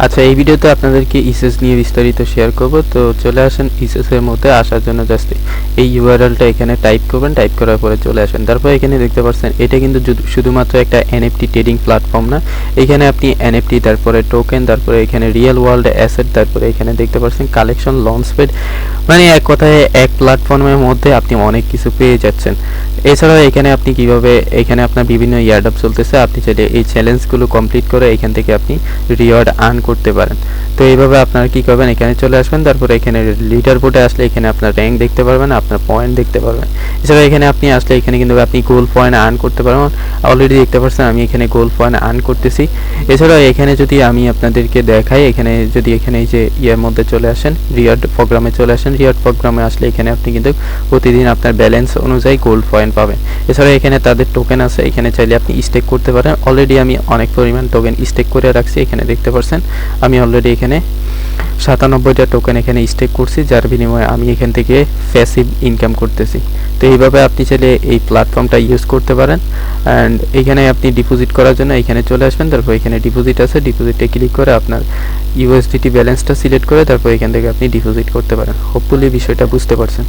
আচ্ছা, এই ভিডিওতে আপনাদেরকে ইসেস নিয়ে বিস্তারিত শেয়ার করব। তো চলে আসেন ইসেসের মধ্যে। আসার জন্য জাস্ট এই ইউআরএলটা এখানে টাইপ করবেন, টাইপ করার পরে চলে আসেন। তারপর এখানে দেখতে পাচ্ছেন এটা কিন্তু শুধুমাত্র একটা এনএফটি ট্রেডিং প্ল্যাটফর্ম না, এখানে আপনি এনএফটি, তারপরে টোকেন, তারপরে এখানে রিয়েল ওয়ার্ল্ড অ্যাসেট, তারপরে এখানে দেখতে পাচ্ছেন কালেকশন, লঞ্চপ্যাড, মানে এক কথায় এক প্ল্যাটফর্মের মধ্যে আপনি অনেক কিছু পেয়ে যাচ্ছেন। এছাড়াও এখানে আপনি কিভাবে, এখানে আপনার বিভিন্ন ইয়ারডাপ চলতেছে, আপনি চাইলে এই চ্যালেঞ্জগুলো কমপ্লিট করে এখান থেকে আপনি রিওয়ার্ড আর্ন করতে পারেন। তো এইভাবে আপনারা কি করবেন, এখানে চলে আসবেন। তারপরে এখানে লিডার বোর্ডে আসলে এখানে আপনার র্যাঙ্ক দেখতে পারবেন, আপনার পয়েন্ট দেখতে পারবেন। এছাড়া এখানে আপনি আসলে এখানে কিন্তু আপনি গোল্ড পয়েন্ট আর্ন করতে পারবেন। অলরেডি দেখতে পাচ্ছেন আমি এখানে গোল্ড পয়েন্ট আর্ন করতেছি। এছাড়াও এখানে যদি আমি আপনাদেরকে দেখাই, এখানে যদি এখানে এই যে ইয়ের মধ্যে চলে আসেন, রিওয়ার্ড প্রোগ্রামে চলে আসেন। রিওয়ার্ড প্রোগ্রামে আসলে এখানে আপনি কিন্তু প্রতিদিন আপনার ব্যালেন্স অনুযায়ী গোল্ড পয়েন্ট পাবেন। এছাড়া এখানে তাদের টোকেন আছে, এখানে চাইলে আপনি স্টেক করতে পারেন। অলরেডি আমি অনেক পরিমাণ টোকেন স্টেক করে রাখছি। এখানে দেখতে পাচ্ছেন আমি অলরেডি এখানে 97টা টোকেন এখানে স্টেক করছি, যার বিনিময়ে আমি এখান থেকে প্যাসিভ ইনকাম করতেছি। তো এইভাবে আপনি চাইলে এই প্ল্যাটফর্মটা ইউজ করতে পারেন। অ্যান্ড এখানে আপনি ডিপোজিট করার জন্য এখানে চলে আসবেন। তারপর এখানে ডিপোজিট আছে, ডিপোজিটে ক্লিক করে আপনার ইউএসডিটি ব্যালেন্সটা সিলেক্ট করে তারপর এখান থেকে আপনি ডিপোজিট করতে পারেন। হোপফুলি বিষয়টা বুঝতে পারছেন।